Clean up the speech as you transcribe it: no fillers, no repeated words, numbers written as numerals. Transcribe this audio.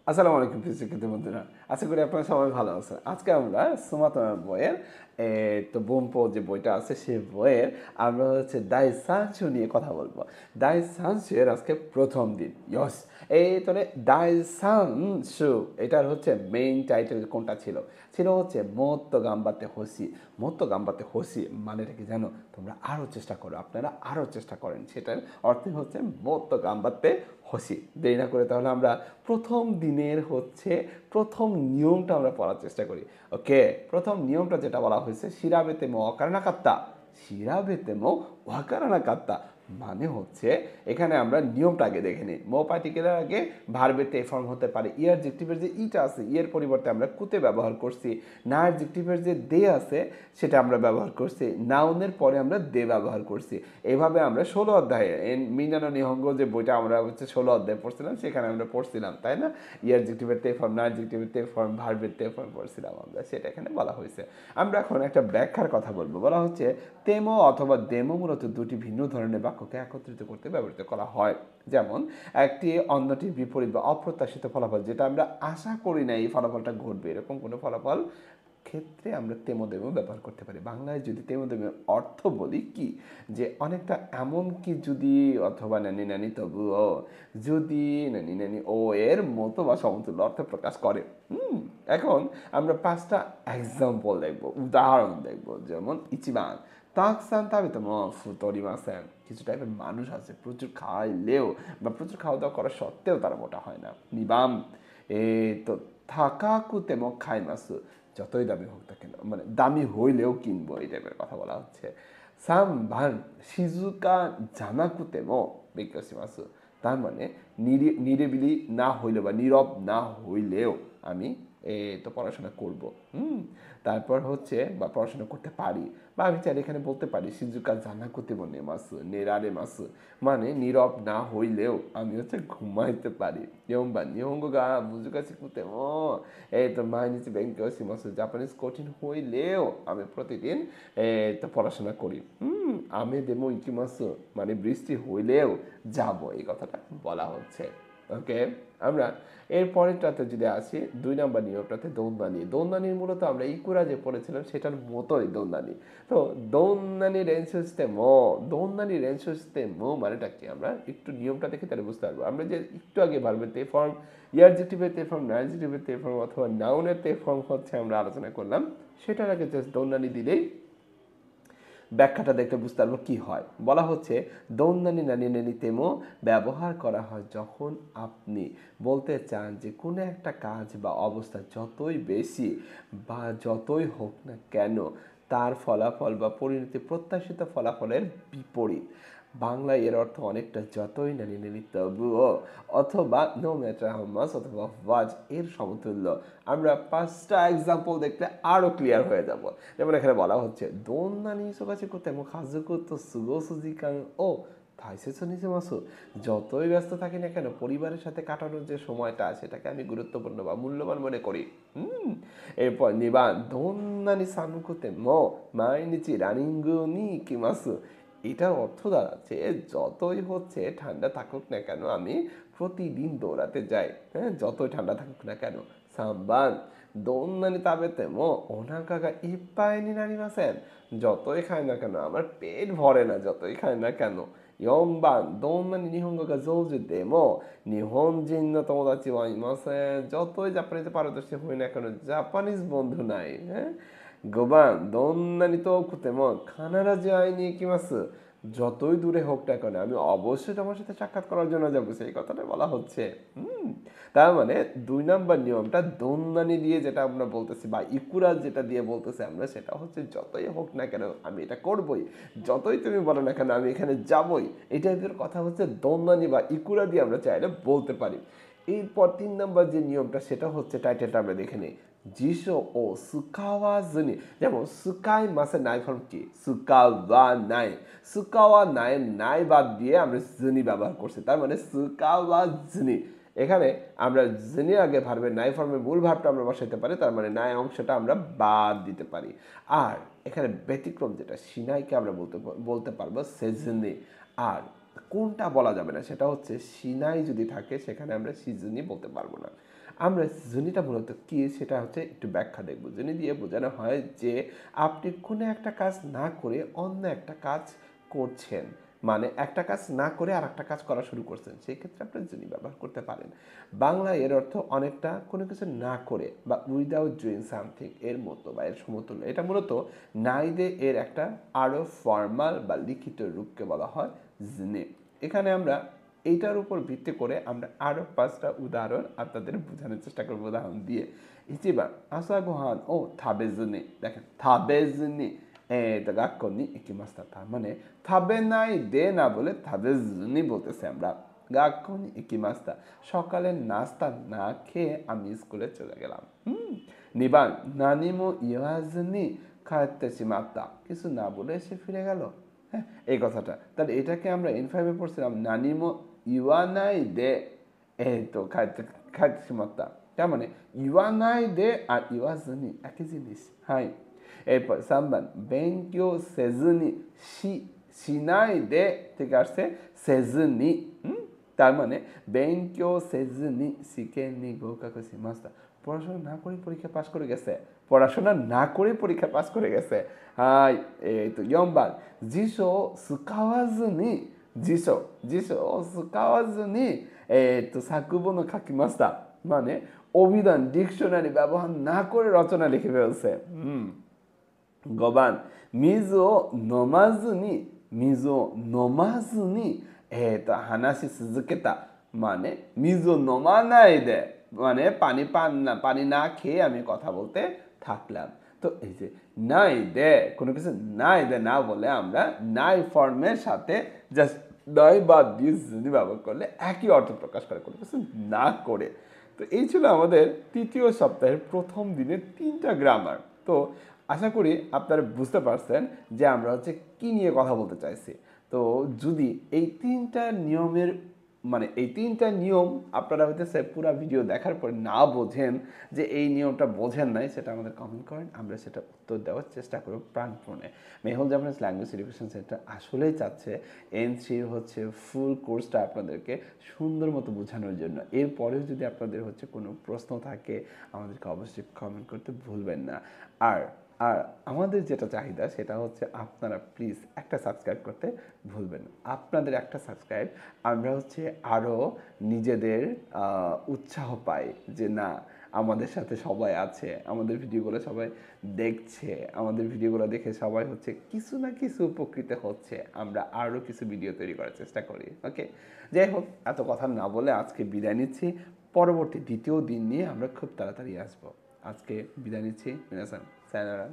আসসালামু আলাইকুম প্রিয় শিক্ষার্থী বন্ধুরা, আশা করি আপনারা সবাই ভালো আছেন। আজকে আমরা সুমাত্রা বইয়ের বোমপো যে বইটা আছে সেই বইয়ের আমরা হচ্ছে দাই সানসু নিয়ে কথা বলবো। দাই সানসু এর আজকে প্রথম দিন। ইয়স, এই তাহলে দাই সানসু এটার হচ্ছে মেইন টাইটেল কোনটা ছিল? ছিল হচ্ছে মোত্তো গাম্বাতে হোসি। মোত্তো গাম্বাতে হোসি মানেটা কি জানো? তোমরা আরও চেষ্টা করো, আপনারা আরও চেষ্টা করেন, সেটার অর্থ হচ্ছে মোত্তো গাম্বাতে হোসি। দেরি না করে তাহলে আমরা প্রথম দিনের হচ্ছে প্রথম নিয়মটা আমরা পড়ার চেষ্টা করি। ওকে, প্রথম নিয়মটা যেটা বলা হয়েছে শিরাবেতে মো অকারণা কাত্তা। শিরাবেতে মো ওয়াকারানা কাত্তা মানে হচ্ছে এখানে আমরা নিয়মটা আগে দেখে নিই। মো পার্টিকুলার আগে ভার্বের তে ফর্ম হতে পারে। অ্যাডজেক্টিভের যে ইটা আছে এর পরিবর্তে আমরা কুতে ব্যবহার করছি। না অ্যাডজেক্টিভের যে দে আছে সেটা আমরা ব্যবহার করছি। নাউনের পরে আমরা দে ব্যবহার করছি। এভাবে আমরা 16 অধ্যায়ে মিনানো নিহঙ্গ যে বইটা আমরা হচ্ছে 16 অধ্যায় পড়ছিলাম সেখানে আমরা পড়ছিলাম, তাই না? অ্যাডজেক্টিভের তে ফর্ম, না অ্যাডজেক্টিভের তে ফর্ম, ভার্বের তে ফর্ম পড়ছিলাম আমরা, সেটা এখানে বলা হয়েছে। আমরা এখন একটা ব্যাখ্যার কথা বলবো। বলা হচ্ছে তেমো অথবা দেমো মূলত দুটি ভিন্ন ধরনের বাক্যকে একত্রিত করতে ব্যবহৃত করা হয়। যেমন একটি অন্যটির বিপরীত বা অপ্রত্যাশিত ফলাফল, যেটা আমরা আশা করি না এই ফলাফলটা ঘটবে, এরকম কোনো ফলাফল ক্ষেত্রে আমরা তেমোদেমো ব্যবহার করতে পারি। বাংলায় যদি তেমোদেমের অর্থ বলি কি, যে অনেকটা এমন কি যদি অথবা নানি নানি তবুও, যদি নানি নানি ও এর মতো বা সমতুল্য অর্থ প্রকাশ করে। এখন আমরা 5টা এক্সাম্পল দেখব, উদাহরণ দেখব। যেমন ইচিবান তাকসান তাবিতোমো ফুতোরিমাসেন। কিছু টাইপের মানুষ আছে প্রচুর খাইলেও বা প্রচুর খাওয়া দাওয়া করা সত্ত্বেও তারা মোটা হয় না। নিবাম এ তো থাকাকুতেমো খাইমাসু। যতই দামি হোক না কেন, মানে দামি হইলেও কিনবো, এই টাইপের কথা বলা হচ্ছে। সাম ভান শিজুকা জানাকুতেমো বিকশিমাসু। তার মানে নিরিবিলি না হইলেও বা নীরব না হইলেও আমি তো পড়াশোনা করব। তারপর হচ্ছে বা পড়াশোনা করতে পারি, বা আমি চাইলে এখানে বলতে পারি সিজুকা জানাকুতে মনে মাসু নেরারে মাসু, মানে নীরব না হইলেও আমি হচ্ছে ঘুমাইতে পারি। ইয়ম্বা নিহঙ্গ গা মুজুকা শিখতে ও এই তো মাইনিচি ব্যাংকে মাসু জাপানিজ কঠিন হইলেও আমি প্রতিদিন তো পড়াশোনা করি। আমি দেমো ইকিমাসু মানে বৃষ্টি হইলেও যাব, এই কথাটা বলা হচ্ছে। ওকে, আমরা এর পরেরটাতে যদি আসি 2 নম্বর নিয়মটাতে দৌন্দানি। দৌন্দানির মূলত আমরা ইকুরা যে পড়েছিলাম সেটার মতোই দৌন্দানি। তো দৌন্দানি রেঞ্চুস্তে মো, দৌন্দানি রেঞ্চুস্তে মো মানেটা কি? আমরা একটু নিয়মটা দেখে তাহলে বুঝতে পারবো। আমরা যে একটু আগে ভার্বের তে ফর্ম, অ্যাডজেক্টিভের তে ফর্ম, অ্যাডজেক্টিভের তে ফর্ম অথবা নাউনের তে ফর্ম হচ্ছে আমরা আলোচনা করলাম, সেটার আগে জাস্ট দৌন্দানি দিলেই ব্যাখ্যাটা দেখতে বুঝতে পারবো কি হয়। বলা হচ্ছে দৌন্দানি নানি নানি তেমো ব্যবহার করা হয় যখন আপনি বলতে চান যে কোনো একটা কাজ বা অবস্থা যতই বেশি বা যতই হোক না কেন তার ফলাফল বা পরিণতি প্রত্যাশিত ফলাফলের বিপরীত। বাংলায় এর অর্থ অনেকটা যতই নানি নানি তবুও অথবা নো ম্যাটার হাউ মাচ অথবা ওয়াজ এর সমতুল্য। আমরা 5টা এক্সাম্পল দেখলে আরও ক্লিয়ার হয়ে যাব। যেমন এখানে বলা হচ্ছে দোন নানি সোকাচি করতে এবং কাজুকু তো সুগো সুজিকাং ও তাইসেছো নিজে মাসু। যতই ব্যস্ত থাকি না কেন পরিবারের সাথে কাটানোর যে সময়টা সেটাকে আমি গুরুত্বপূর্ণ বা মূল্যবান মনে করি। এরপর নিবান দোন নানি সানুকুতে মো মাইনিচি রানিঙ্গু নি কিমাসু। এটার অর্থ দাঁড়াচ্ছে যতই হচ্ছে ঠান্ডা থাকুক না কেন আমি প্রতিদিন দৌড়াতে যাই। হ্যাঁ, যতই ঠান্ডা থাকুক না কেন। সাম্বান দোন্নানি তাবেতে মো ওনাকাগা ইপ্পাই নি নারিমাসেন। যতই খাই না কেন আমার পেট ভরে না, যতই খাই না কেন। ইয়ম্বান দোন্নানি নিহঙ্গ গা জোজু দেমো নিহনজিন নো তোমোদাচি ওয়া ইমাসেন। যতই জাপানিতে পারদর্শী হই না কেন জাপানিজ বন্ধু নাই। হ্যাঁ, গোবান দোন্নানি তো কুতেমো খানারাজু আই নি ইকিমাসু। যতই দূরে হোক না কেন আমি অবশ্যই তোমার সাথে সাক্ষাৎ করার জন্য যাবো, সেই কথাটা বলা হচ্ছে। তার মানে 2 নম্বর নিয়মটা দোন্দানি দিয়ে যেটা আমরা বলতেছি বা ইকুরা যেটা দিয়ে বলতেছি আমরা, সেটা হচ্ছে যতই হোক না কেন আমি এটা করবই, যতই তুমি বলো না কেন আমি এখানে যাবই। এই টাইপের কথা হচ্ছে দোন্দানি বা ইকুরা দিয়ে আমরা চাইলে বলতে পারি। এরপর 3 নম্বর যে নিয়মটা সেটা হচ্ছে টাইটেলটা আমরা দেখে নিই। জিসো ও সুকাওয়া জুনি। যেমন সুকাই মাসের নাই ফর্ম কি? সুকাওয়া নাই। সুকাওয়া নাই নাই বাদ দিয়ে আমরা জুনি ব্যবহার করছি, তার মানে সুকাওয়া জুনি। এখানে আমরা জেনে আগে ভার্বের নাই ফর্মের মূল ভার্বটা আমরা বসাইতে পারি, তার মানে নাই অংশটা আমরা বাদ দিতে পারি। আর এখানে ব্যতিক্রম যেটা সিনাইকে আমরা বলতে বলতে পারবো সেজনি। আর কোনটা বলা যাবে না সেটা হচ্ছে সিনাই যদি থাকে সেখানে আমরা সিজনি বলতে পারবো না। আমরা সিজনিটা মূলত কি সেটা হচ্ছে একটু ব্যাখ্যা দেখব। সিজনি দিয়ে বোঝানো হয় যে আপনি কোনো একটা কাজ না করে অন্য একটা কাজ করছেন, মানে একটা কাজ না করে আর একটা কাজ করা শুরু করছেন, সেই ক্ষেত্রে আপনি যিনি ব্যবহার করতে পারেন। বাংলা এর অর্থ অনেকটা কোনো কিছু না করে বা উইদাউট ডুইং সামথিং এর মতো বা এর সমতুল্য। এটা মূলত নাইদে এর একটা আরও ফর্মাল বা লিখিত রূপকে বলা হয় জিনে। এখানে আমরা এইটার উপর ভিত্তি করে আমরা আরও 5টা উদাহরণ আপনাদের বোঝানোর চেষ্টা করবো উদাহরণ দিয়ে। ইচিবার আসা গোহান ও থাবেজুনি, দেখেন থাবেজুনি এটা গাক্কনি ইকিমাস্তা, তার মানে থাবে নাই দে না বলে থাবেজুনি বলতেছে আমরা। গাক্কনি ইকিমাস্তা, সকালের নাস্তা না খেয়ে আমি স্কুলে চলে গেলাম। নিবান নানিমো ইয়াজুনি খাতে শিমাত্তা, কিছু না বলে এসে ফিরে গেল। হ্যাঁ, এই কথাটা তাহলে এটাকে আমরা ইনফাইভে পড়ছিলাম নানিমো ইওয়ানাই দে এই তো খাতে খাতে শিমাত্তা, তার মানে ইওয়ানাই দে আর ইওয়াজুনি একই জিনিস। হাই, এরপর সাম্বান বেঙ্কিও সেজুনি শিনাই দে থেকে আসছে সেজুনি। তার মানে বেঙ্কিও সেজুনি শিখে নি গোকাকু শিমাস্তা, পড়াশোনা না করে পরীক্ষা পাস করে গেছে, পড়াশোনা না করে পরীক্ষা পাস করে গেছে। হাই, এই তো ইয়ম্বান জিসো সুকাওয়াজুনি জিসো জিসো সুকাওয়াজুনি এই তো সাকুবো নো কাকিমাস্তা, মানে অভিধান ডিকশনারি ব্যবহার না করে রচনা লিখে ফেলছে। গবান মিজো নমাজুনি মিজো নমাজুনি তো হানাসি সুজুকেতা, মানে মিজো নমানাই দে, মানে পানি না খেয়ে আমি কথা বলতে থাকলাম। তো এই যে নাই দে, কোনো কিছু নাই দে না বলে আমরা নাই ফর্মের সাথে জাস্ট নয় বা দিস যদি ব্যবহার করলে একই অর্থ প্রকাশ করে, কোনো কিছু না করে। তো এই ছিল আমাদের তৃতীয় সপ্তাহের প্রথম দিনের 3টা গ্রামার। তো আশা করি আপনারা বুঝতে পারছেন যে আমরা হচ্ছে কী নিয়ে কথা বলতে চাইছি। তো যদি এই 3টা নিয়মের মানে এই 3টা নিয়ম আপনারা হইতেছে পুরো ভিডিও দেখার পর না বোঝেন, যে এই নিয়মটা বোঝেন নাই, সেটা আমাদের কমেন্ট করেন, আমরা সেটা উত্তর দেওয়ার চেষ্টা করব প্রাণপণে। Mehul Japanese language education centre আসলেই চাচ্ছে N3 হচ্ছে ফুল কোর্সটা আপনাদেরকে সুন্দর মতো বোঝানোর জন্য। এরপরেও যদি আপনাদের হচ্ছে কোনো প্রশ্ন থাকে আমাদেরকে অবশ্যই কমেন্ট করতে ভুলবেন না। আর আর আমাদের যেটা চাহিদা সেটা হচ্ছে আপনারা প্লিজ একটা সাবস্ক্রাইব করতে ভুলবেন না। আপনাদের একটা সাবস্ক্রাইব আমরা হচ্ছে আরও নিজেদের উৎসাহ পাই যে না, আমাদের সাথে সবাই আছে, আমাদের ভিডিওগুলো সবাই দেখছে, আমাদের ভিডিওগুলো দেখে সবাই হচ্ছে কিছু না কিছু উপকৃত হচ্ছে, আমরা আরও কিছু ভিডিও তৈরি করার চেষ্টা করি। ওকে, যাই হোক, এত কথা না বলে আজকে বিদায় নিচ্ছি। পরবর্তী দ্বিতীয় দিন নিয়ে আমরা খুব তাড়াতাড়ি আসবো। আজকে বিদায় নিচ্ছি। মিনাসান সায়নারা।